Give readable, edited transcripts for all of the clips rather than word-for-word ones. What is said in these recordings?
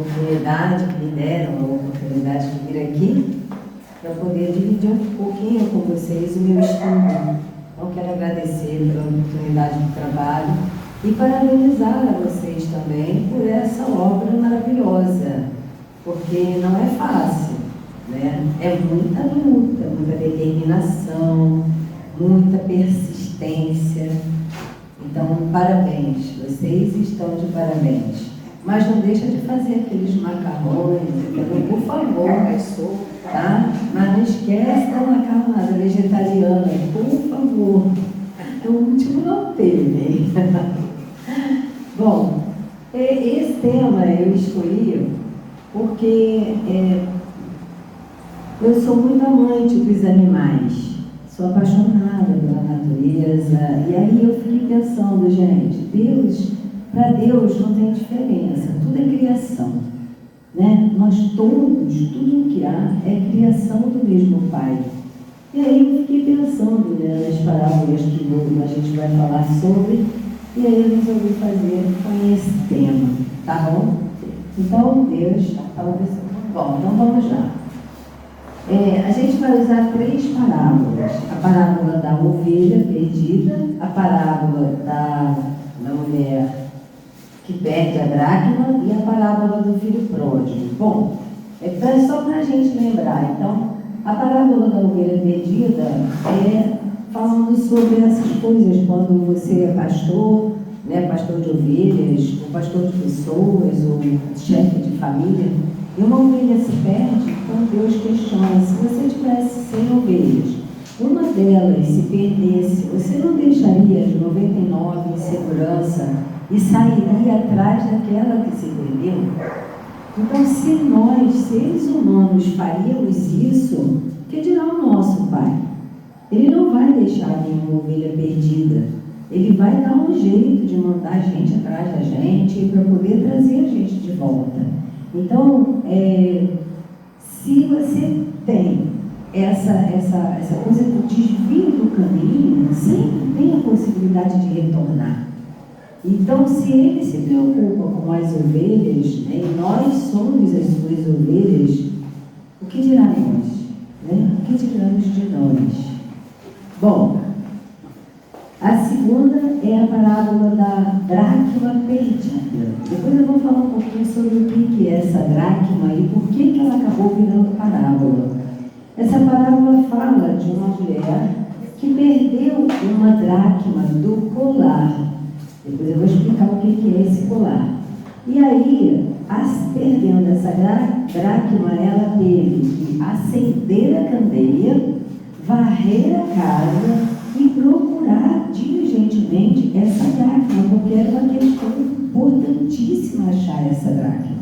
oportunidade, que me deram a oportunidade de vir aqui para poder dividir um pouquinho com vocês o meu estudo. Então, quero agradecer pela oportunidade do trabalho e parabenizar a vocês também por essa obra maravilhosa, porque não é fácil, né? É muita luta, muita determinação, muita persistência. Então, parabéns, vocês estão de parabéns. Mas não deixa de fazer aqueles macarrões, por favor, tá? Mas não esquece da macarronada vegetariana, por favor. O último não teve. Bom, esse tema eu escolhi porque eu sou muito amante dos animais, sou apaixonada pela natureza, e aí eu fiquei pensando, gente, para Deus não tem diferença, tudo é criação, né? Nós todos, tudo o que há é criação do mesmo Pai. E aí eu fiquei pensando, né, nas parábolas que a gente vai falar sobre, e aí eu resolvi fazer com esse tema, tá bom? Então, Deus falou assim. Bom, então vamos lá. A gente vai usar 3 parábolas. A parábola da ovelha perdida, a parábola da mulher que perde a dracma e a parábola do filho pródigo. Bom, só para a gente lembrar, então, a parábola da ovelha perdida é falando sobre essas coisas, quando você é pastor, né, pastor de ovelhas, ou pastor de pessoas, ou chefe de família, e uma ovelha se perde, então Deus questiona: se você tivesse 100 ovelhas, uma delas se perdesse, você não deixaria as 99 em segurança e sairia atrás daquela que se perdeu? Então, se nós, seres humanos, faríamos isso, que dirá o nosso Pai? Ele não vai deixar nenhuma ovelha perdida. Ele vai dar um jeito de mandar a gente atrás da gente para poder trazer a gente de volta. Então, se você tem essa coisa do desvio do caminho, sempre tem a possibilidade de retornar. Então, se ele se preocupa com as ovelhas, né, e nós somos as suas ovelhas, o que dirá nós? Né? O que diramos de nós? Bom, a segunda é a parábola da dracma perdida. Depois eu vou falar um pouquinho sobre o que é essa dracma e por que ela acabou virando parábola. Essa parábola fala de uma mulher que perdeu uma dracma do colar. Depois eu vou explicar o que é esse colar. E aí, perdendo essa dracma, ela teve que acender a candeia, varrer a casa e procurar diligentemente essa dracma, porque era uma questão importantíssima achar essa dracma.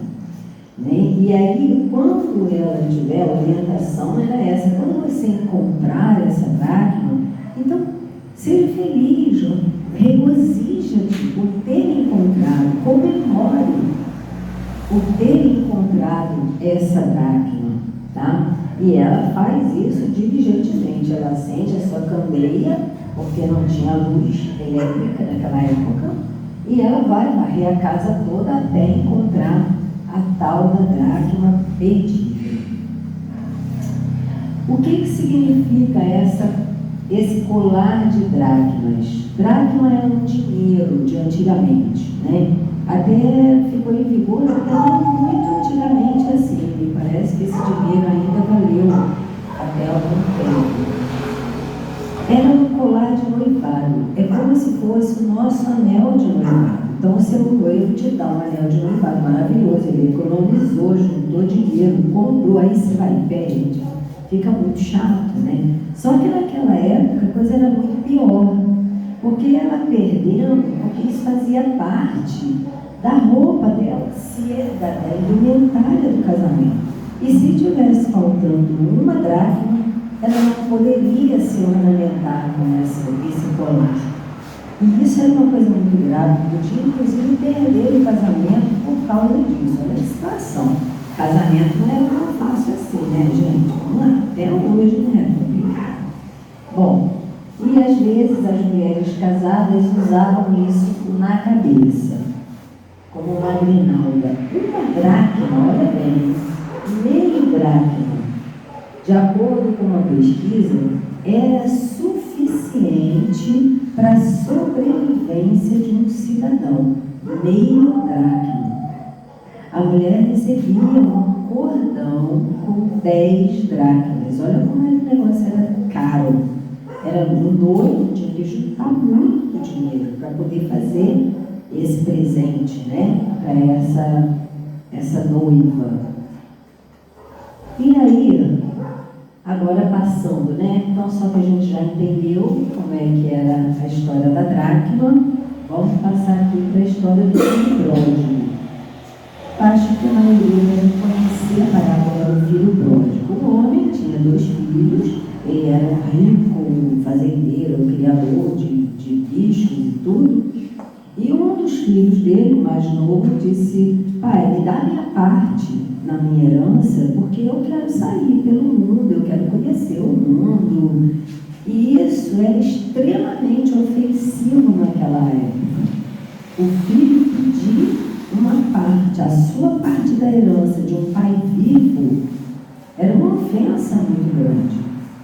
Né? E aí, quando ela tiver, a orientação era essa: quando você encontrar essa dracma, então seja feliz, regozija-te por ter encontrado, comemore por ter encontrado essa dracma, tá? E ela faz isso diligentemente. Ela acende a sua candeia, porque não tinha luz elétrica naquela época, e ela vai varrer a casa toda até encontrar a tal da dracma perdida. O que significa esse colar de dracmas? Dracma era um dinheiro de antigamente, né? Até ficou em vigor até muito antigamente assim. Me parece que esse dinheiro ainda valeu até algum tempo. Era um colar de noivado. É como se fosse o nosso anel de noivado. Então o seu noivo te dá um anel de noivado maravilhoso. Ele economizou, juntou dinheiro, comprou, aí você vai e perde. Fica muito chato, né? Só que naquela época a coisa era muito pior, porque ela perdendo, porque isso fazia parte da roupa dela, da indumentária do casamento. E se tivesse faltando uma dracma, ela não poderia se ornamentar com esse colar. E isso era uma coisa muito grave, podia inclusive perder o casamento por causa disso. Olha a situação. Casamento não era tão fácil assim, né, gente? Até hoje não é complicado. Bom, e às vezes as mulheres casadas usavam isso na cabeça, como uma grinalda. Uma dracma, de acordo com uma pesquisa, era suficiente para a sobrevivência de um cidadão, meio dracma. A mulher recebia um cordão com 10 dracmas. Olha como o negócio era caro. Era um noivo, tinha que juntar muito dinheiro para poder fazer esse presente, né, para essa noiva. E aí, agora passando, né? Então, só que a gente já entendeu como é que era a história da dracma, vamos passar aqui para a história do filho pródigo. Acho que a maioria deve conhecer a parábola do filho pródigo. O homem tinha 2 filhos, ele era um rico, fazendeiro, criador de bichos e tudo. E um dos filhos dele, o mais novo, disse: pai, me dá a minha parte na minha herança, porque eu quero sair pelo mundo, eu quero conhecer o mundo. E isso era extremamente ofensivo naquela época. O filho pedir uma parte, a sua parte da herança de um pai vivo, era uma ofensa muito grande.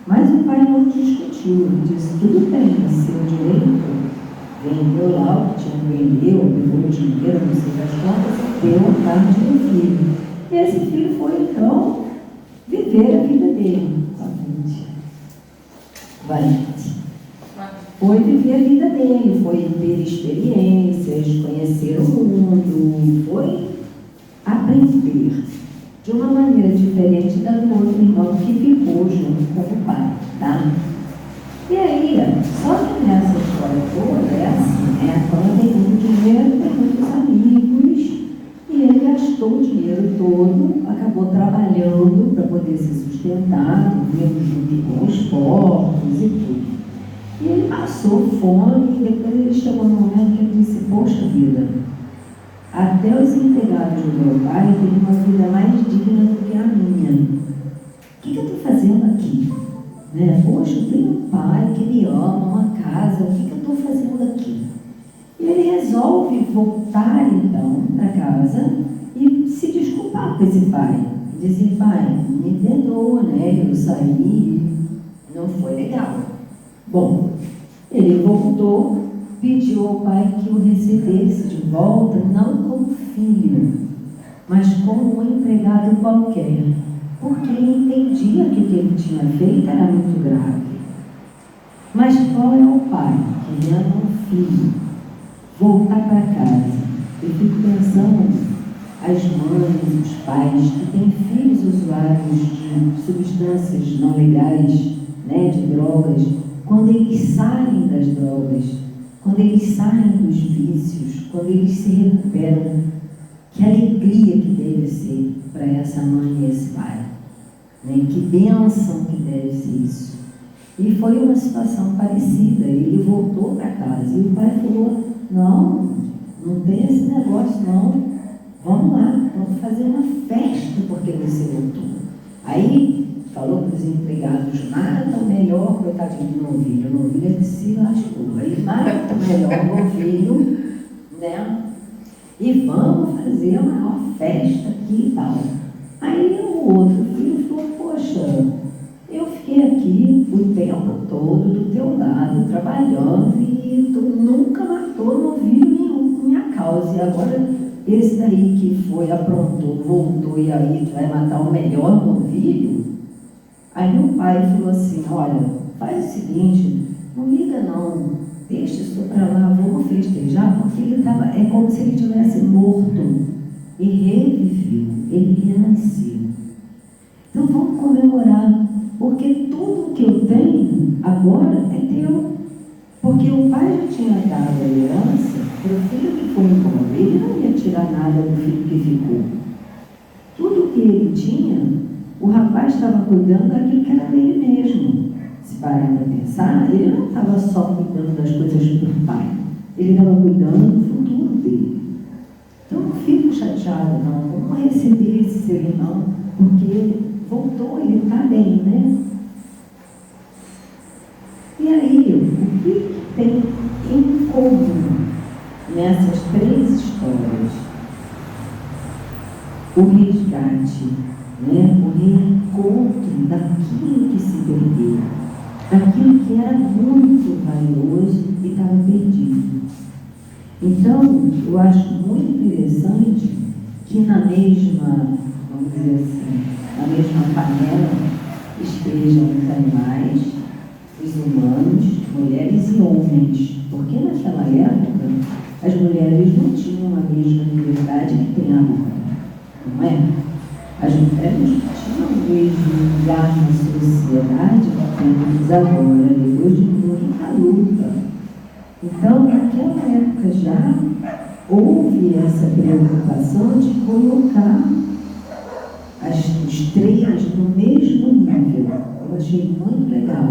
Mas o pai não discutiu, ele disse: tudo bem, é seu direito. Vendeu lá o que tinha que vender, pegou o dinheiro, não sei das contas, deu a parte do filho. E esse filho foi, então, viver a vida dele. Foi viver a vida dele, foi ter experiências, conhecer o mundo, foi aprender de uma maneira diferente da do outro irmão que ficou junto com o pai, tá? E aí, só que nessa história toda é assim, né? Quando tem muito dinheiro, tem muitos amigos, e ele gastou o dinheiro todo, acabou trabalhando para poder se sustentar, vivendo junto com os porcos e tudo. E ele passou fome, e depois ele chegou num momento que ele disse: poxa vida, até os empregados do meu pai têm uma vida mais digna do que a minha. O que eu estou fazendo aqui? Né? Poxa, eu tenho um pai que me ama, uma casa, o que eu estou fazendo aqui? E ele resolve voltar então para casa e se desculpar com esse pai. Dizer: pai, me perdoa, né? Eu saí, não foi legal. Bom, ele voltou, pediu ao pai que o recebesse de volta, não como filho, mas como um empregado qualquer, porque ele entendia que o que ele tinha feito era muito grave. Mas qual é o pai que ama um filho voltar para casa? Eu fico pensando, as mães, os pais que têm filhos usuários de substâncias não legais, né, de drogas, quando eles saem das drogas, quando eles saem dos vícios, quando eles se recuperam, que alegria que deve ser para essa mãe e esse pai, né? Que bênção que deve ser isso. E foi uma situação parecida. Ele voltou para casa e o pai falou: não tem esse negócio não, vamos lá, vamos fazer uma festa porque você voltou. Aí falou para os empregados: nada melhor, coitadinho do novilho, o novilho é que se lascou, aí nada melhor o novilho, né? E vamos fazer a maior festa aqui e tal. Aí o outro filho falou: poxa, eu fiquei aqui o tempo todo do teu lado, trabalhando, e tu nunca matou novilho nenhum por minha causa, e agora esse daí que foi, aprontou, voltou, e aí tu vai matar o melhor novilho? Aí meu pai falou assim: olha, faz o seguinte, não liga não, deixa isso para lá, vamos festejar, porque ele estava, é como se ele tivesse morto e reviveu, ele renasceu. Então vamos comemorar, porque tudo que eu tenho agora é teu. Porque o pai já tinha dado a herança para o filho que foi embora, ele não ia tirar nada do filho que ficou. Tudo que ele tinha, o rapaz estava cuidando daquilo que era dele mesmo. Se parar para pensar, ele não estava só cuidando das coisas do pai, ele estava cuidando do futuro dele. Então não fico chateado não, vamos receber esse seu irmão, porque ele voltou, ele está bem, né? E aí, o que tem em comum nessas 3 histórias? O resgate né? O reencontro daquilo que se perdeu, daquilo que era muito valioso e estava perdido. Então, eu acho muito interessante que na mesma, vamos dizer assim, na mesma panela estejam os animais, os humanos, mulheres e homens, porque naquela época as mulheres não tinham a mesma liberdade que tem agora, não é? As mulheres não tinham o mesmo lugar na sociedade que temos agora, depois de muita luta. Então, naquela época já houve essa preocupação de colocar os três no mesmo nível. Eu achei muito legal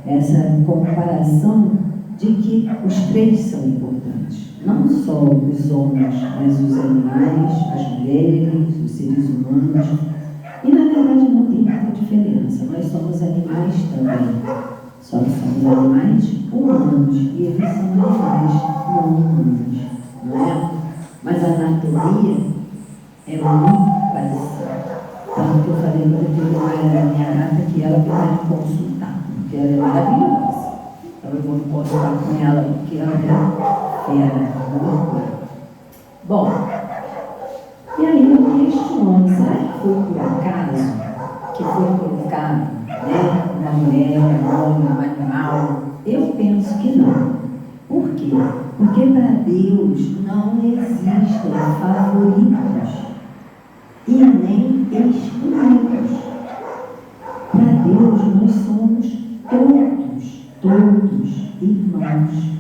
essa comparação de que os três são importantes. Não só os homens, mas os animais, as mulheres, os seres humanos. E na verdade não tem muita diferença. Nós somos animais também. Só que somos animais humanos e eles são animais não humanos, não é? Mas a anatomia é muito parecida. Tanto que eu falei para a minha gata que ela vai me consultar, porque ela é maravilhosa. Então eu vou consultar com ela porque ela é fera, loucura. Bom, e aí eu questiono, será que foi por acaso que foi colocado, né, uma mulher, um homem, um animal? Eu penso que não. Por quê? Porque para Deus não existem favoritos e nem excluídos. Para Deus nós somos todos irmãos.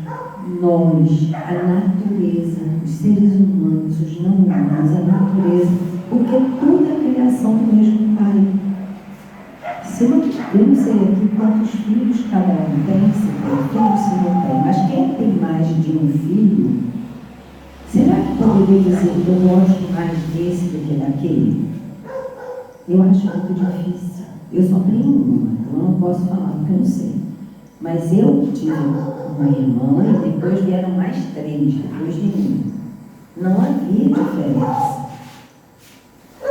Nós, a natureza, os seres humanos, os não humanos, a natureza, porque tudo é criação do mesmo Pai. Eu não sei aqui quantos filhos cada um tem, se tem filho, se não tem, mas quem tem mais de um filho, será que poderia dizer que eu gosto mais desse do que daquele? Eu acho muito difícil. Eu só tenho uma, então eu não posso falar porque eu não sei. Mas eu tive uma irmã e depois vieram mais três, depois de mim. Não havia diferença.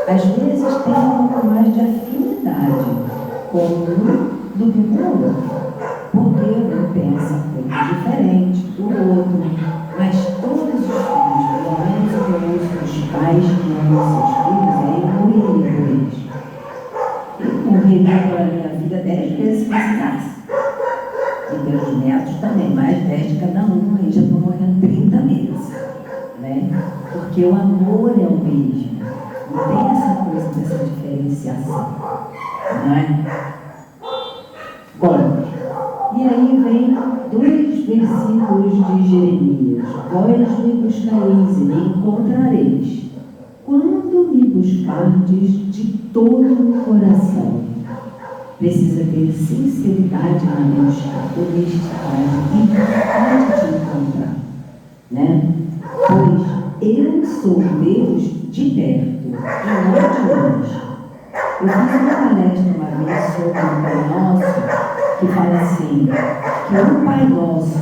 Às vezes tem um pouco mais de afinidade com um do que com o outro, porque um pensa coisa diferente do outro, mas todos os filhos, pelo menos eu conheço os pais que amam seus filhos, aí eu morreria por eles. Eu morreria pela minha vida 10 vezes se precisasse. E pelos netos também, mais 10 de cada um, aí já estou morrendo 30 vezes, né? Porque o amor é o mesmo. Não tem essa coisa dessa diferenciação, não é? Bom, e aí vem 2 versículos de Jeremias. Vós me buscareis e me encontrareis, quando me buscardes de todo o coração. Precisa ter sinceridade na busca, honestidade e vontade de encontrar, né? Pois eu sou Deus de perto e não de longe. Eu fiz uma palestra uma vez sobre o Pai Nosso, que fala assim, que o Pai Nosso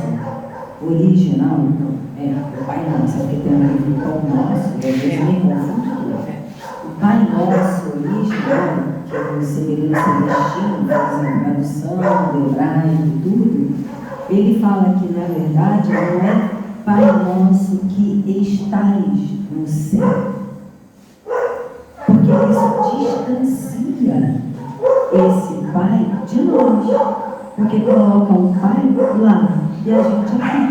original, o Pai Nosso, porque tem um livro Pão Nosso, e às vezes me confundo tudo. O Pai Nosso original, que é o Semelhante Celestino, fazendo tradução do hebraico e tudo, ele fala que na verdade não é Pai Nosso que estais no céu. Porque isso distancia esse Pai de nós. Porque coloca o Pai lá e a gente aqui.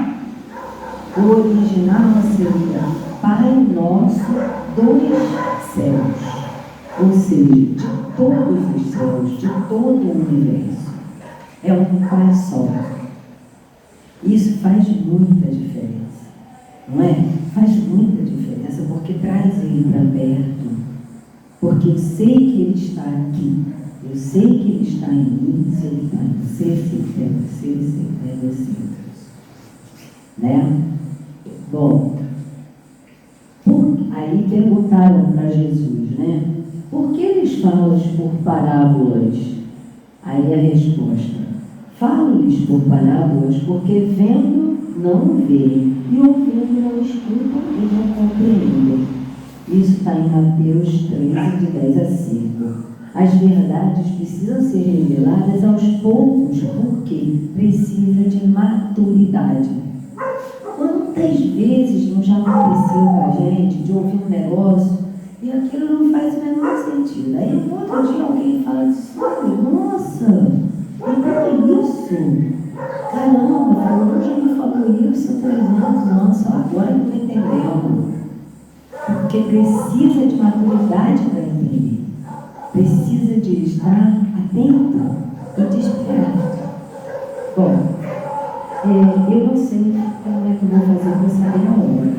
O original seria Pai Nosso dos céus. Ou seja, de todos os céus, de todo o universo. É um Pai só. Isso faz muita diferença. Não é? Faz muita diferença porque traz ele para perto. Porque eu sei que ele está aqui. Eu sei que ele está em mim, se ele está em você, se ele está em você. Né? Bom, aí perguntaram para Jesus, né? Por que eles falam por parábolas? Aí a resposta: falo-lhes por parábolas porque vendo não veem e ouvindo não escutam e não compreendem. Isso está em Mateus 3, avisa de 10 a 5. As verdades precisam ser reveladas aos poucos, porque precisa de maturidade. Quantas vezes não já aconteceu com a gente de ouvir um negócio e aquilo não faz o menor sentido? Aí no outro dia alguém fala assim, nossa, mas é isso? Caramba, fulano já me falou isso há 3 anos, nossa, agora eu estou entendendo. Porque precisa de maturidade para entender. Precisa de estar atento e desperto. Bom, eu não sei como é que eu vou fazer para saber a hora.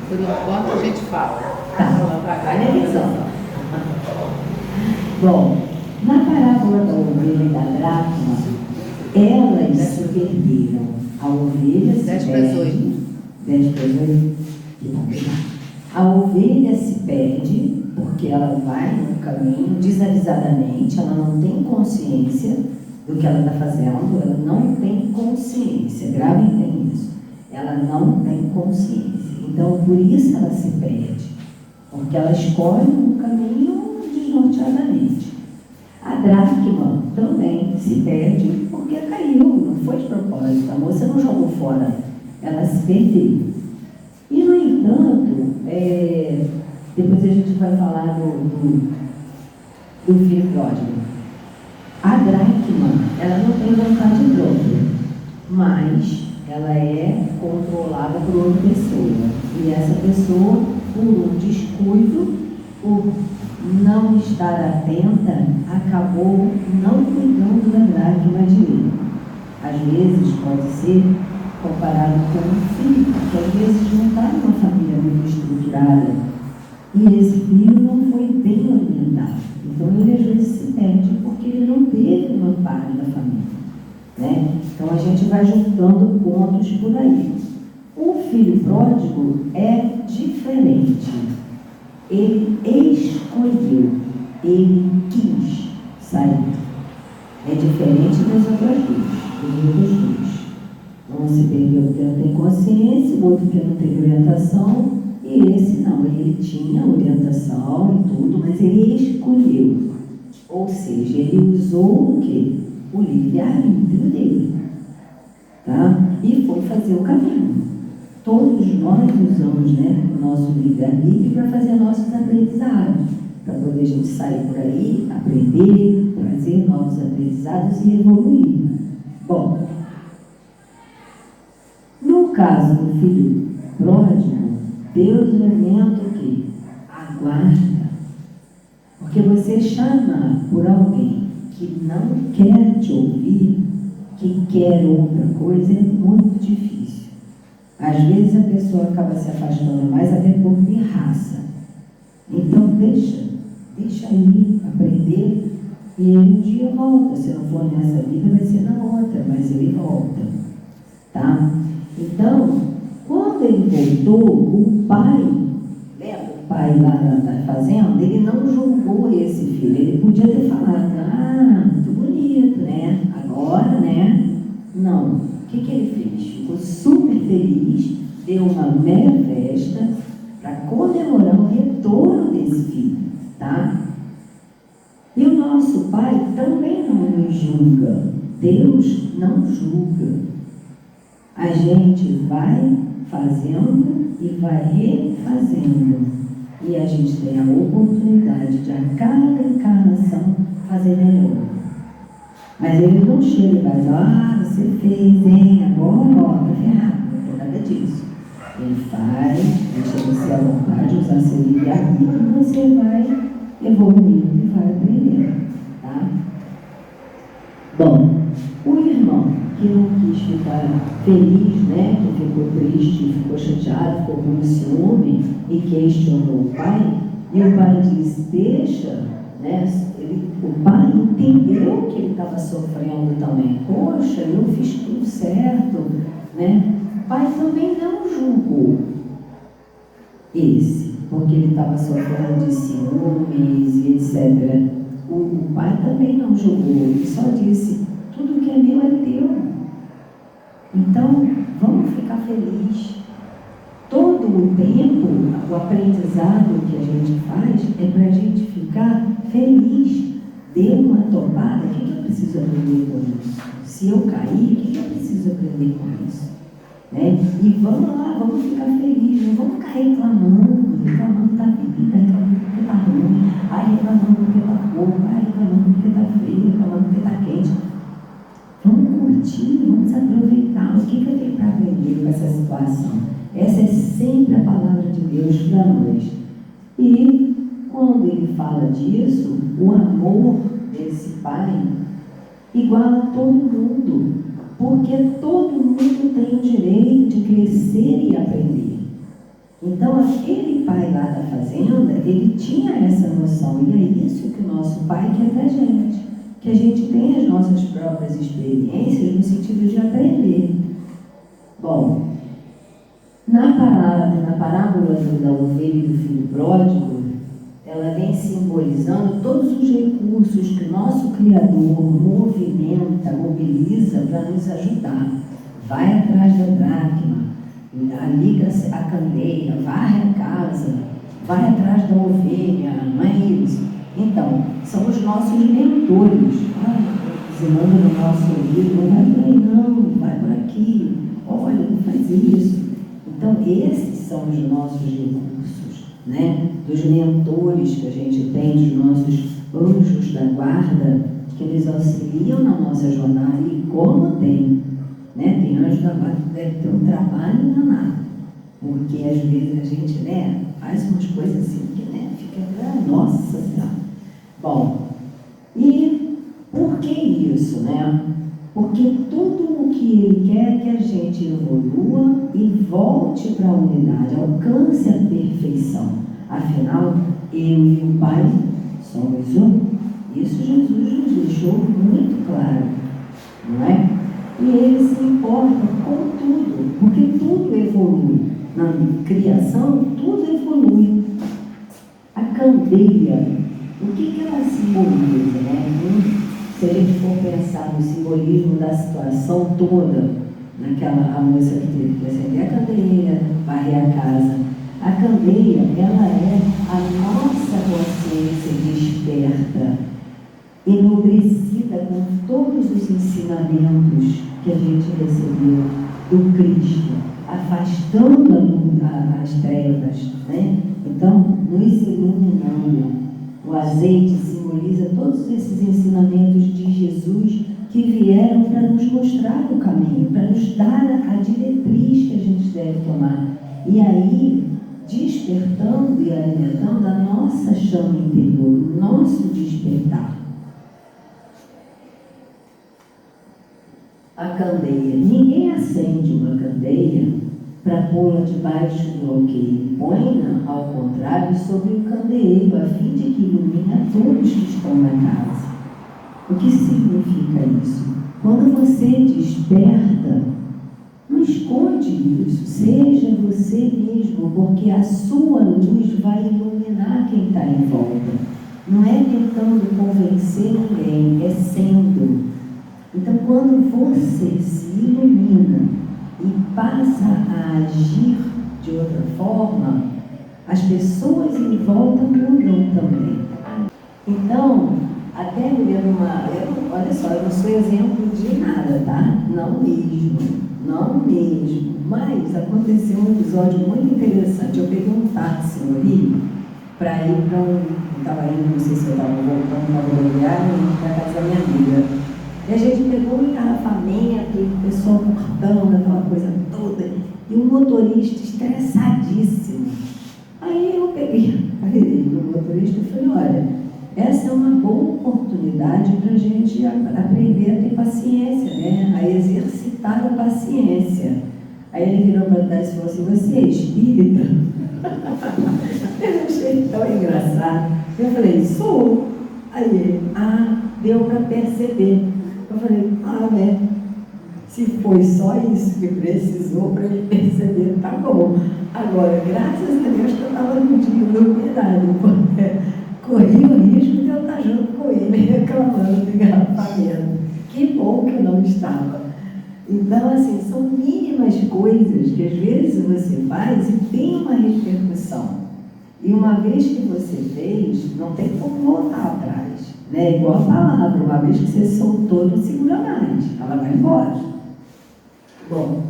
Por enquanto a gente fala. Tá, olha a visão. Bom, na parábola da ovelha e da dracma, elas se perderam. A ovelha se 10 perde. para 8. 10 para 8. A ovelha se perde porque ela vai no caminho desavisadamente, ela não tem consciência do que ela está fazendo, ela não tem consciência, gravem bem isso, ela não tem consciência, então por isso ela se perde, porque ela escolhe um caminho desnorteadamente. A dracma também se perde porque caiu, não foi de propósito, a moça não jogou fora, ela se perdeu. E, no entanto, depois a gente vai falar do filho pródigo. A dracma, ela não tem vontade própria, mas ela é controlada por outra pessoa. E essa pessoa, por um descuido, por não estar atenta, acabou não cuidando da dracma direito. Às vezes pode ser comparado com um filho, que às vezes não está numa família muito estruturada e esse filho não foi bem orientado. Então ele às vezes se perde porque ele não teve um amparo da família, né? Então a gente vai juntando pontos por aí. O filho pródigo é diferente. Ele escolheu, ele quis sair. É diferente das outras duas. Um se perdeu porque não tem consciência, o outro que não teve orientação, e esse não, ele tinha orientação e tudo, mas ele escolheu. Ou seja, ele usou o quê? O livre-arbítrio dele. Tá? E foi fazer o caminho. Todos nós usamos, né, o nosso livre-arbítrio para fazer nossos aprendizados, para poder a gente sair por aí, aprender, trazer novos aprendizados e evoluir. Bom, no caso do filho pródigo, Deus orienta o quê? Aguarda. Porque você chama por alguém que não quer te ouvir, que quer outra coisa, é muito difícil. Às vezes a pessoa acaba se afastando mais até por pirraça. Então deixa aí, aprender, e ele um dia volta. Se não for nessa vida, vai ser na outra, mas ele volta. Tá? Então, quando ele voltou, o pai, lembra o pai lá na fazenda, ele não julgou esse filho. Ele podia ter falado, muito bonito, né? Agora, né? Não. O que ele fez? Ficou super feliz, deu uma mega festa para comemorar o retorno desse filho, tá? E o nosso pai também não nos julga. Deus não julga. A gente vai fazendo e vai refazendo. E a gente tem a oportunidade de a cada encarnação fazer melhor. Mas ele não chega e vai dizer, você fez, hein? Agora, tá ferrado. Não tem nada disso. Ele faz, deixa você à vontade, usar seu livre-arbítrio e você vai evoluindo e vai aprendendo, tá? Bom, o irmão que não quis ficar feliz, né, que ficou triste, ficou chateado, ficou com ciúme e questionou o pai, e o pai disse, deixa, né, o pai entendeu que ele estava sofrendo também, poxa, eu fiz tudo certo, né, o pai também não julgou esse, porque ele estava sofrendo de ciúmes e etc. O pai também não julgou, ele só disse, tudo que é meu é teu. Então, vamos ficar felizes. Todo o tempo, o aprendizado que a gente faz deu uma topada, o que eu preciso aprender com isso? Se eu cair, o que eu preciso aprender com isso? Né? E vamos lá, vamos ficar felizes, não vamos ficar reclamando da vida, reclamando porque está ruim, reclamando porque está pouco, reclamando porque está frio, reclamando porque está quente. Vamos curtir, vamos aproveitar. O que eu tenho para aprender com essa situação? Essa é sempre a palavra de Deus para nós. E quando ele fala disso, o amor desse pai iguala todo mundo, porque todo mundo tem o direito de crescer e aprender. Então, aquele pai lá da fazenda, ele tinha essa noção, e é isso que o nosso pai quer da gente, que a gente tenha as nossas próprias experiências no sentido de aprender. Bom, na parábola da ovelha e do filho pródigo, ela vem simbolizando todos os recursos que o nosso Criador movimenta, mobiliza para nos ajudar. Vai atrás da dracma, liga a candeia, varre a casa, vai atrás da ovelha, não é isso? Então, são os nossos mentores. Ensinando no nosso ouvido, não vai por aí não, vai por aqui, olha, não faz isso. Então, esses são os nossos recursos, né? Dos mentores que a gente tem, dos nossos anjos da guarda, que nos auxiliam na nossa jornada. E como tem, né? Tem anjo da guarda que deve ter um trabalho danado, porque às vezes a gente, né, faz umas coisas assim que, né, fica, nossa Senhora. Bom, e por que isso, né? Porque tudo o que ele quer é que a gente evolua e volte para a unidade, alcance a perfeição. Afinal, eu e o Pai somos um. Isso Jesus nos deixou muito claro, não é? E ele se importa com tudo, porque tudo evolui. Na criação, tudo evolui. A candeia, o que ela simboliza, né? Se a gente for pensar no simbolismo da situação toda, naquela a moça que teve que acender a candeia, varrer a casa. A candeia, ela é a nossa consciência desperta, enobrecida com todos os ensinamentos que a gente recebeu do Cristo, afastando as trevas, né? Então, nos iluminando. O azeite simboliza todos esses ensinamentos de Jesus que vieram para nos mostrar o caminho, para nos dar a diretriz que a gente deve tomar. E aí, despertando e alimentando a nossa chama interior, o nosso despertar. A candeia. Ninguém acende uma candeia para pô-la debaixo do alqueire. Põe-na, ao contrário, sobre o candeeiro, a fim de que ilumine a todos que estão na casa. O que significa isso? Quando você desperta, não esconde isso, seja você mesmo, porque a sua luz vai iluminar quem está em volta. Não é tentando convencer ninguém, é sendo. Então, quando você se ilumina e passa a agir de outra forma, as pessoas em volta mudam também. Então, até me lembro olha só, eu não sou exemplo de nada, tá? Não mesmo. Mas aconteceu um episódio muito interessante. Eu peguei um táxi no Rio para ir para estava indo, não sei se eu estava voltando para a rodoviária, para casa da minha amiga. E a gente pegou um engarrafamento, o pessoal cortando, aquela coisa toda, e o motorista estressadíssimo. Aí eu peguei o motorista e falei, olha, essa é uma boa oportunidade para a gente aprender a ter paciência, né? A exercitar a paciência. Aí ele virou para trás e falou assim, você é espírita? Eu achei tão engraçado. Eu falei, sou. Aí ele, deu para perceber. Eu falei, né? Se foi só isso que precisou para ele perceber, tá bom. Agora, graças a Deus que eu estava no dia do cuidado, porque corri o risco de eu estar junto com ele, reclamando do engarrafamento. Que bom que eu não estava. Então, assim, são mínimas coisas que às vezes você faz e tem uma repercussão. E uma vez que você fez, não tem como voltar atrás. Né? Igual a palavra, uma vez que você soltou, não segura mais, ela vai embora. Bom,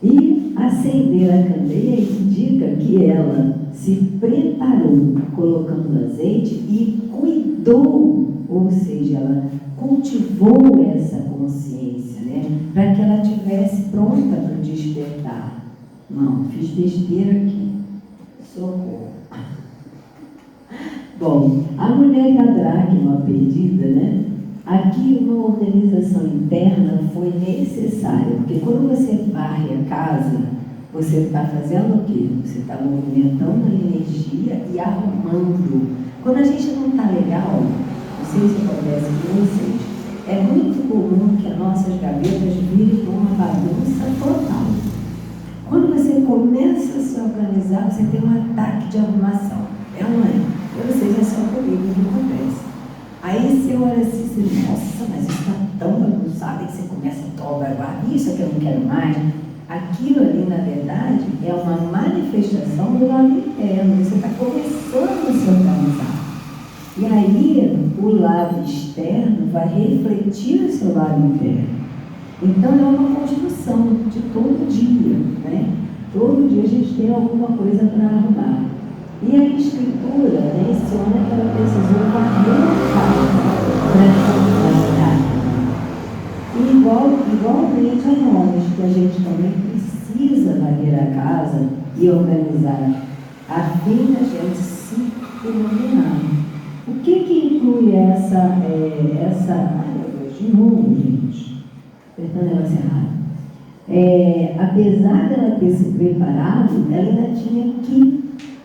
e acender a candeia indica que ela se preparou colocando azeite e cuidou, ou seja, ela cultivou essa consciência, né? Para que ela estivesse pronta para despertar. Não, fiz besteira aqui. Socorro. Bom, a mulher da dracma perdida, né? Aqui uma organização interna foi necessária, porque quando você varre a casa, você está fazendo o quê? Você está movimentando a energia e arrumando. Quando a gente não está legal, não sei se acontece com vocês, é muito comum que as nossas gavetas virem uma bagunça total. Quando você começa a se organizar, você tem um ataque de arrumação. É ou não é? Eu não sei se é só comigo que acontece. Aí você olha assim, você, nossa, mas isso está tão bagunçado, que você começa a tomar, isso é que eu não quero mais. Aquilo ali, na verdade, é uma manifestação do lado interno. Você está começando a se organizar. E aí, o lado externo vai refletir o seu lado interno. Então, é uma construção de todo dia, né? Todo dia a gente tem alguma coisa para arrumar. E a escritura menciona que ela precisou varrer a casa para arrumar. E igualmente a nós, que a gente também precisa varrer a casa e organizar, a fim da gente se iluminar. O que inclui essa... Ai, meu Deus, de novo, gente. Apertando ela errado. Apesar dela ter se preparado, ela ainda tinha que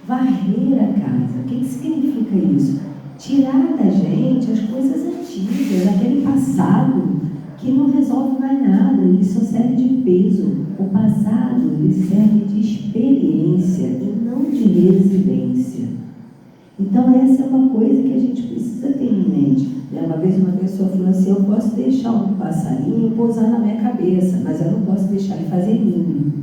varrer a casa. O que significa isso? Tirar da gente as coisas antigas, aquele passado que não resolve mais nada, ele só serve de peso. O passado, ele serve de experiência e não de residência. Então, essa é uma coisa que a gente precisa ter em mente. Uma vez uma pessoa falou assim, eu posso deixar um passarinho pousar na minha cabeça, mas eu não posso deixar ele fazer ninho.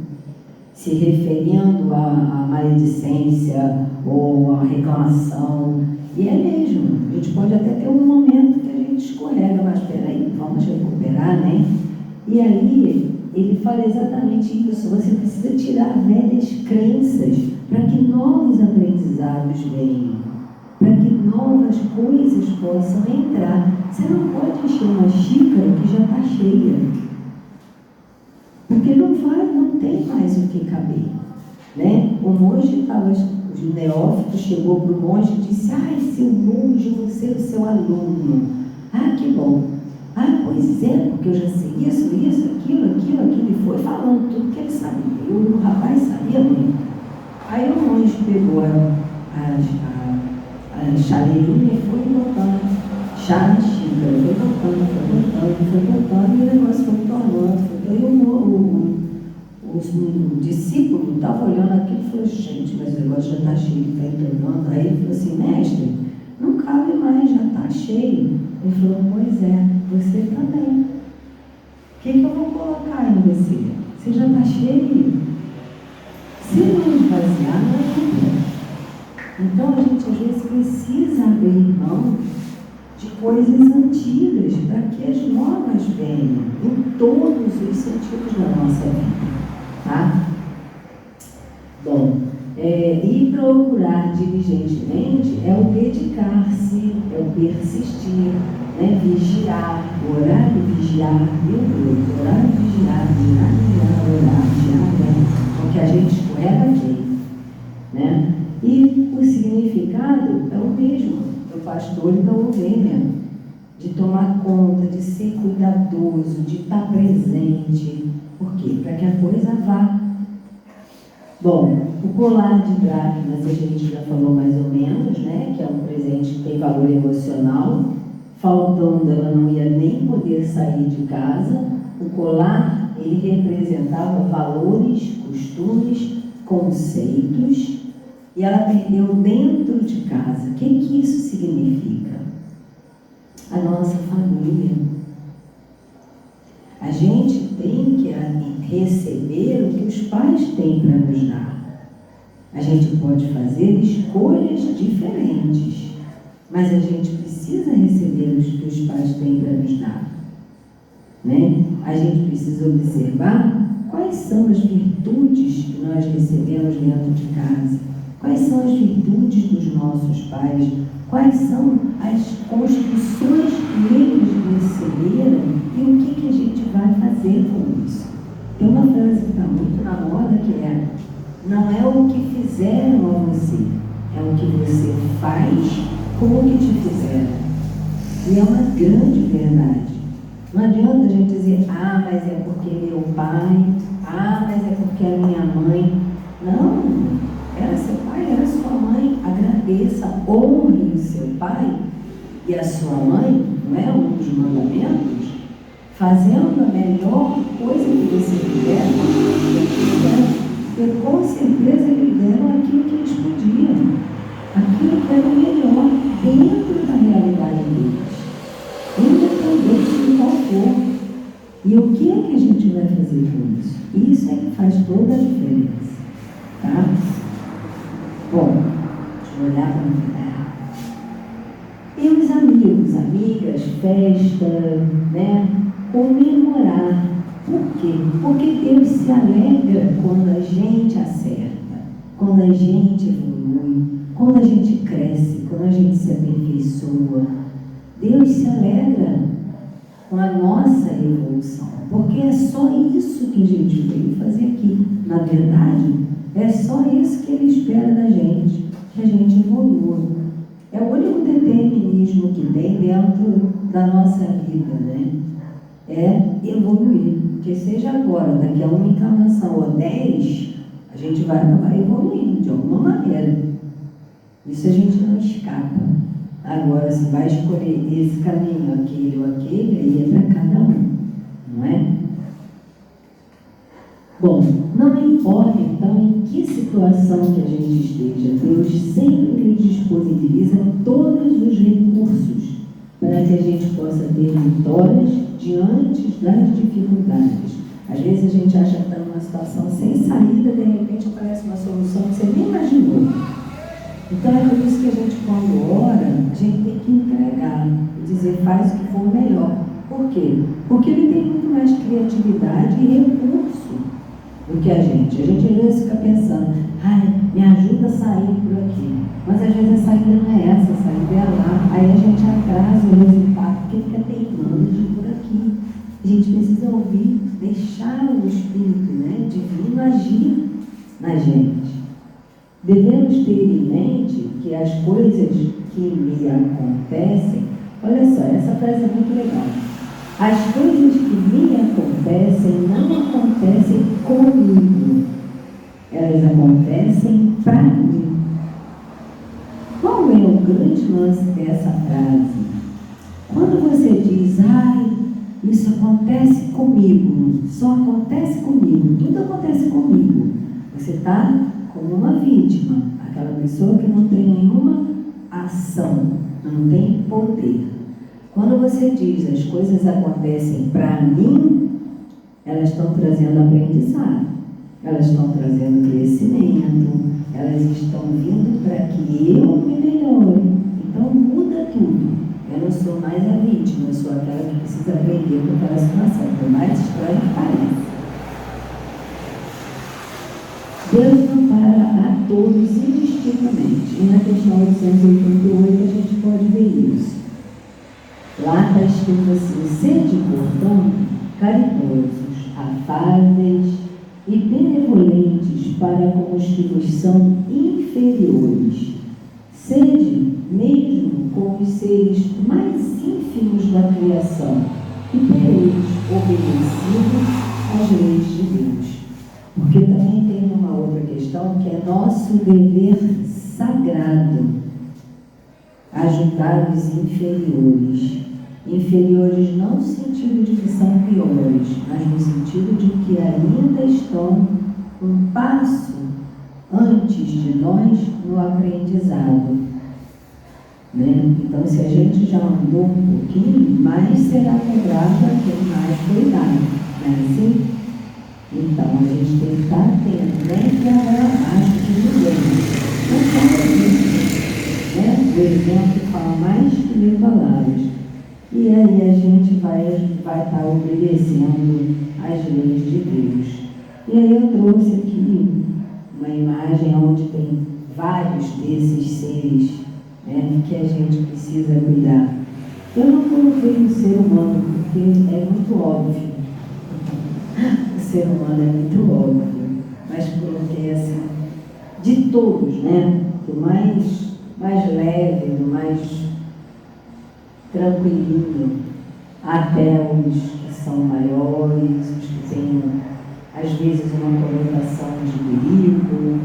Se referindo à maledicência ou à reclamação. E é mesmo, a gente pode até ter um momento que a gente escorrega, mas peraí, vamos recuperar, né? E aí, ele fala exatamente isso, você precisa tirar velhas crenças para que novos aprendizados venham, para que novas coisas possam entrar. Você não pode encher uma xícara que já está cheia, porque não tem mais o que caber, né? O monge estava, o neófito chegou para o monge e disse, ai, seu monge, você é o seu aluno. Ah, que bom. Ah, pois é, porque eu já sei isso, aquilo, e foi falando tudo que ele sabia. E o rapaz sabia muito. Aí o monge pegou a chaleirinha e foi botando chá na xícara, foi botando, e o negócio foi tornando. O discípulo estava olhando aquilo e falou, gente, mas o negócio já está cheio, está entornando. Aí ele falou assim, mestre, não cabe mais, já está cheio. Ele falou, pois é, você também. O que eu vou colocar em você? Você já está cheio. Se não esvaziar, não entra. Então a gente às vezes precisa abrir mão de coisas antigas para que as novas venham em todos os sentidos da nossa vida. Tá? Bom, e procurar diligentemente é o dedicar-se, é o persistir, né? Vigiar, orar e vigiar, meu Deus, orar e vigiar, orar, vigiar, porque a gente escorrega aqui, né? E o significado é o mesmo do pastor e da ovelha, de tomar conta, de ser cuidadoso, de estar presente. Por quê? Para que a coisa vá. Bom, o colar de dracmas a gente já falou mais ou menos, né? Que é um presente que tem valor emocional. Faltando, ela não ia nem poder sair de casa. O colar, ele representava valores, costumes, conceitos, e ela perdeu dentro de casa. O que isso significa? A nossa família. A gente tem que receber o que os pais têm para nos dar. A gente pode fazer escolhas diferentes, mas a gente precisa receber os que os pais têm para nos dar, né? A gente precisa observar quais são as virtudes que nós recebemos dentro de casa, quais são as virtudes dos nossos pais, quais são as construções que eles receberam e o que a gente vai fazer com isso. Tem uma frase que está muito na moda que é: não é o que fizeram a você, é o que você faz com o que te fizeram. E é uma grande verdade. Não adianta a gente dizer: ah, mas é porque meu pai, ah, mas é porque a minha mãe. Não, era seu pai, era sua mãe. Agradeça, honre o seu pai e a sua mãe, não é um dos mandamentos? Fazendo a melhor coisa que você puder, porque com certeza eles deram aquilo que eles podiam, aquilo que era o melhor dentro da realidade deles, independente de qual for. E o que é que a gente vai fazer com isso? Isso é que faz toda a diferença, tá? Bom, deixa eu olhar para a e os amigos, amigas, festa, né? Comemorar. Por quê? Porque Deus se alegra quando a gente acerta, quando a gente evolui, quando a gente cresce, quando a gente se aperfeiçoa. Deus se alegra com a nossa evolução, porque é só isso que a gente veio fazer aqui. Na verdade, é só isso que Ele espera da gente, que a gente evolua. É o único determinismo que tem dentro da nossa vida, né? É evoluir, que seja agora, daqui a uma encarnação ou 10, a gente vai acabar evoluindo de alguma maneira. Isso a gente não escapa. Agora, se vai escolher esse caminho, aquele ou aquele, aí é para cada um, não é? Bom, não importa então em que situação que a gente esteja, Deus sempre lhe disponibiliza todos os recursos para que a gente possa ter vitórias diante das dificuldades. Às vezes a gente acha que está numa situação sem saída, de repente aparece uma solução que você nem imaginou. Então é por isso que a gente, quando ora, a gente tem que entregar e dizer: faz o que for melhor. Por quê? Porque Ele tem muito mais criatividade e recurso do que a gente. A gente às vezes fica pensando: ai, me ajuda a sair por aqui. Mas às vezes a saída não é essa, a saída é lá. Aí a gente atrasa o resultado, porque fica teimando de ir por aqui. A gente precisa ouvir, deixar o Espírito, né, divino agir na gente. Devemos ter em mente que as coisas que me acontecem, olha só, essa frase é muito legal. As coisas que me acontecem não acontecem comigo, elas acontecem para mim. Qual é o grande lance dessa frase? Quando você diz: ai, isso acontece comigo, só acontece comigo, tudo acontece comigo, você está como uma vítima, aquela pessoa que não tem nenhuma ação, não tem poder. Quando você diz: as coisas acontecem para mim, elas estão trazendo aprendizado, elas estão trazendo crescimento, elas estão vindo para que eu me melhore. Então muda tudo. Eu não sou mais a vítima, eu sou aquela que precisa aprender com aquela situação, por mais estranho que pareça. Deus ampara a todos indistintamente. E na questão 888 a gente pode ver isso. Lá está escrito assim: sede, portanto, caridosos, afáveis e benevolentes para com os que vos são inferiores. Sede mesmo com os seres mais ínfimos da criação e tereis obedecidos às leis de Deus. Porque também tem uma outra questão que é nosso dever sagrado: ajudar os inferiores. Inferiores não no sentido de que são piores, mas no sentido de que ainda estão um passo antes de nós no aprendizado, né? Então, se a gente já andou um pouquinho, mais será cobrado a quem mais foi dado, não é assim? Então, a gente tem que estar atento, nem para acho que ninguém. Não só isso, né? exemplo fala mais que 1000 palavras. E aí a gente vai estar obedecendo às leis de Deus. E aí eu trouxe aqui uma imagem onde tem vários desses seres, né, que a gente precisa cuidar. Eu não coloquei o ser humano porque é muito óbvio. O ser humano é muito óbvio, mas coloquei assim, de todos, né? Do mais leve, do mais tranquilinho, até os que são maiores, os que têm, às vezes, uma conotação de perigo,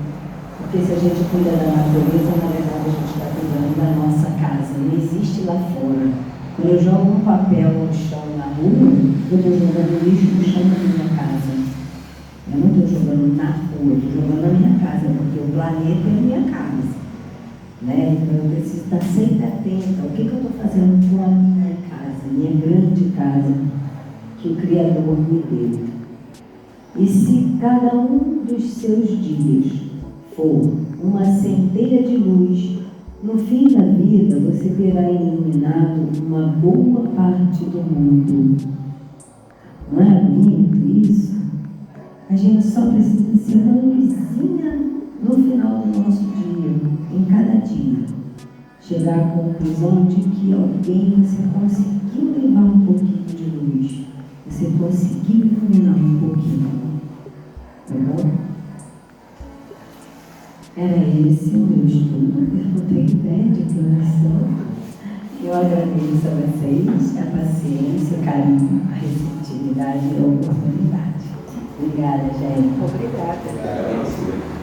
porque se a gente cuida da natureza, na verdade a gente está cuidando da nossa casa, não existe lá fora. Quando eu jogo um papel no chão na rua, eu estou jogando lixo no chão da minha casa. Eu não estou jogando na rua, estou jogando na minha casa, porque o planeta é a minha casa. Né? Então eu preciso estar sempre atenta ao que eu estou fazendo com a minha casa, minha grande casa, que o Criador me deu. E se cada um dos seus dias for uma centelha de luz, no fim da vida você terá iluminado uma boa parte do mundo. Não é bonito isso? A gente só precisa ser uma luzinha no final do nosso dia, em cada dia. Chegar à conclusão de que alguém você conseguiu levar um pouquinho de luz. Você conseguiu iluminar um pouquinho. Tá bom? Era esse o meu estudo. Eu não tenho ideia de coração. Eu agradeço a vocês a paciência, o carinho, a receptividade e a oportunidade. Obrigada, gente. Obrigada.